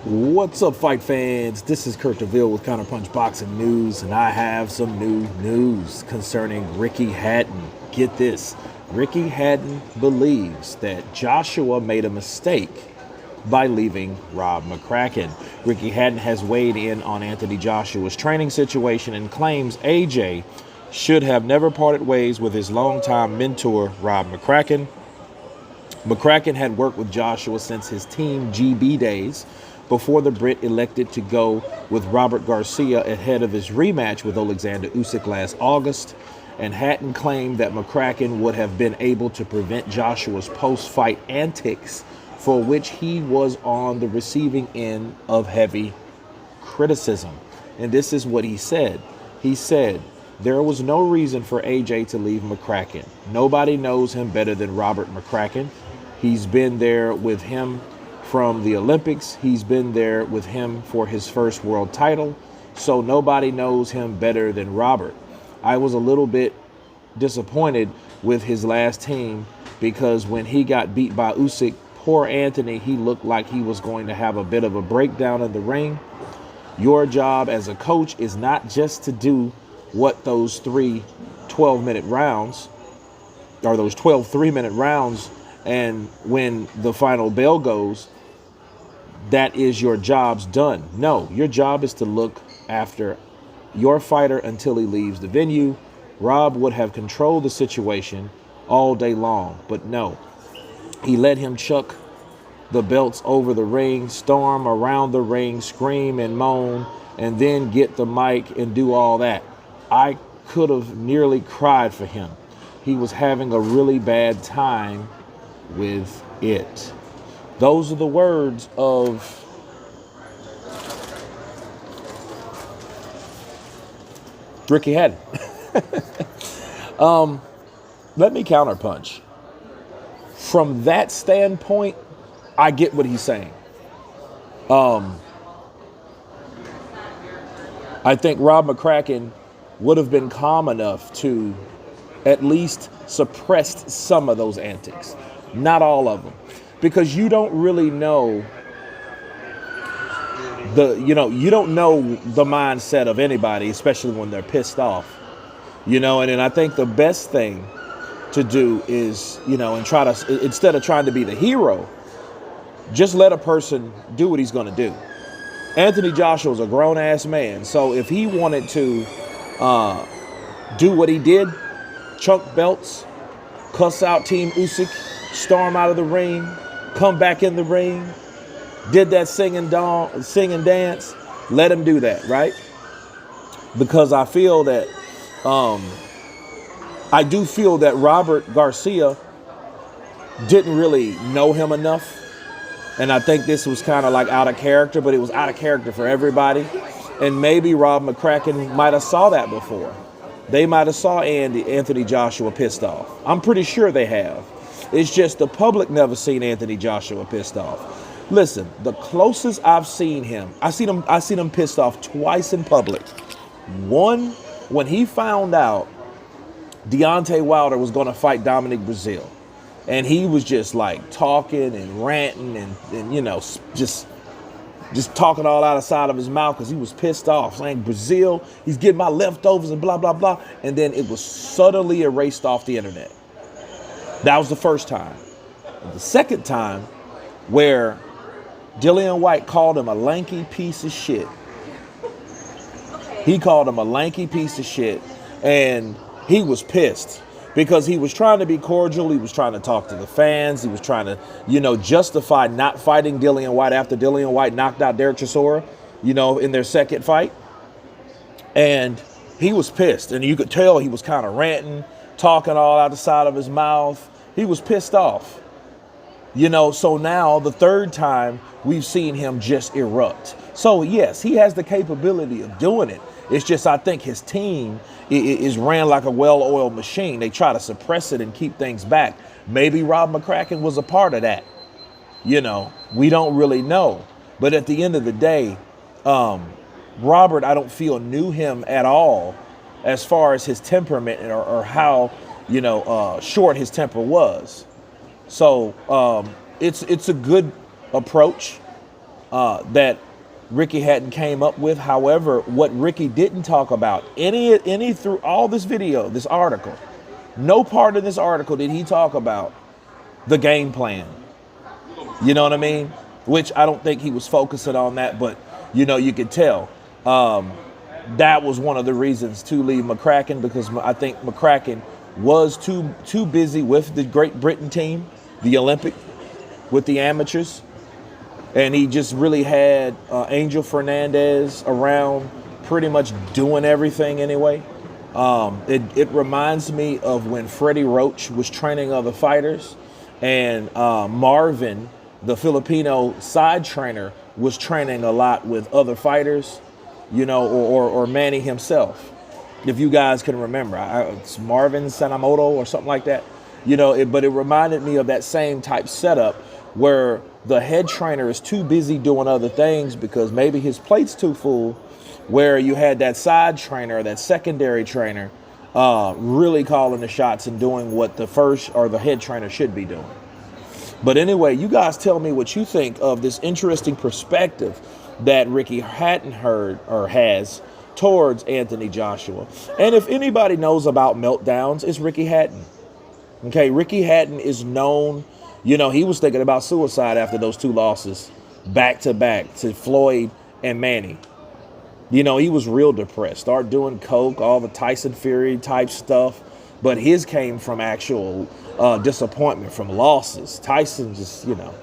What's up, fight fans? This is Kurt DeVille with Counterpunch Boxing News, and I have some new news concerning Ricky Hatton. Get this. Ricky Hatton believes that Joshua made a mistake by leaving Rob Mccracken. Ricky Hatton has weighed in on Anthony Joshua's training situation and claims AJ should have never parted ways with his longtime mentor, Rob Mccracken. Mccracken had worked with Joshua since his Team GB days, before the Brit elected to go with Robert Garcia ahead of his rematch with Alexander Usyk last August. And Hatton claimed that Mccracken would have been able to prevent Joshua's post-fight antics, for which he was on the receiving end of heavy criticism. And this is what he said. He said, "There was no reason for AJ to leave Mccracken. Nobody knows him better than Robert Mccracken. He's been there with him from the Olympics. He's been there with him for his first world title. So nobody knows him better than Robert. I was a little bit disappointed with his last team because when he got beat by Usyk, poor Anthony, he looked like he was going to have a bit of a breakdown in the ring. Your job as a coach is not just to do what those 12-minute rounds, or those 12 3-minute rounds, and when the final bell goes, that is your job's done. No, your job is to look after your fighter until he leaves the venue. Rob would have controlled the situation all day long, but no. He let him chuck the belts over the ring, storm around the ring, scream and moan, and then get the mic and do all that. I could have nearly cried for him. He was having a really bad time with it." Those are the words of Ricky Hatton. Let me counterpunch. From that standpoint, I get what he's saying. I think Rob Mccracken would have been calm enough to at least suppress some of those antics. Not all of them. Because you don't really know you don't know the mindset of anybody, especially when they're pissed off. And I think the best thing to do is, and try to, instead of trying to be the hero, just let a person do what he's going to do. Anthony Joshua is a grown ass man. So if he wanted to do what he did, chunk belts, cuss out Team Usyk, storm out of the ring, come back in the ring, did that sing and dance, let him do that, right? Because I feel that, I do feel that Robert Garcia didn't really know him enough. And I think this was kind of like out of character, but it was out of character for everybody. And maybe Rob Mccracken might have saw that before. They might have saw Anthony Joshua pissed off. I'm pretty sure they have. It's just the public never seen Anthony Joshua pissed off. Listen, the closest I've seen him, I seen him pissed off twice in public. One, when he found out Deontay Wilder was going to fight Dominic Breazeale. And he was just like talking and ranting and just talking all out of the side of his mouth because he was pissed off, saying Breazeale, he's getting my leftovers and blah, blah, blah. And then it was subtly erased off the internet. That was the first time. And the second time, where Dillian White called him a lanky piece of shit. He called him a lanky piece of shit, and he was pissed because he was trying to be cordial. He was trying to talk to the fans. He was trying to, justify not fighting Dillian White after Dillian White knocked out Derek Chisora, in their second fight. And he was pissed, and you could tell he was kind of ranting, talking all out the side of his mouth. He was pissed off. So now the third time we've seen him just erupt. So yes, he has the capability of doing it. It's just, I think his team is ran like a well-oiled machine. They try to suppress it and keep things back. Maybe Rob Mccracken was a part of that. We don't really know. But at the end of the day, Robert, I don't feel knew him at all as far as his temperament or how, short his temper was. So it's a good approach. that Ricky Hatton came up with. However, what Ricky didn't talk about any through all this video, this article, no part of this article did he talk about the game plan. You know what I mean? Which I don't think he was focusing on that, but you know, you could tell that was one of the reasons to leave Mccracken, because I think Mccracken was too busy with the Great Britain team, the Olympic, with the amateurs. And he just really had Angel Fernandez around pretty much doing everything anyway. It reminds me of when Freddie Roach was training other fighters, and Marvin, the Filipino side trainer, was training a lot with other fighters, you know, or Manny himself. If you guys can remember, it's Marvin Sanamoto or something like that. You know, but it reminded me of that same type setup where the head trainer is too busy doing other things because maybe his plate's too full, where you had that side trainer, that secondary trainer, really calling the shots and doing what the first or the head trainer should be doing. But anyway, you guys tell me what you think of this interesting perspective that Ricky Hatton heard or has towards Anthony Joshua. And if anybody knows about meltdowns, it's Ricky Hatton. Okay, Ricky Hatton is known, you know, he was thinking about suicide after those two losses back to back to Floyd and Manny. You know, he was real depressed, started doing coke, all the Tyson Fury type stuff. But his came from actual disappointment from losses. Tyson just, you know,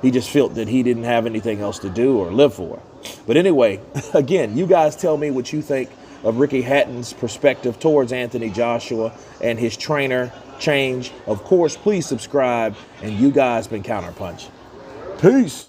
he just felt that he didn't have anything else to do or live for. But anyway, again, you guys tell me what you think of Ricky Hatton's perspective towards Anthony Joshua and his trainer change. Of course, please subscribe. And you guys been Counterpunch. Peace.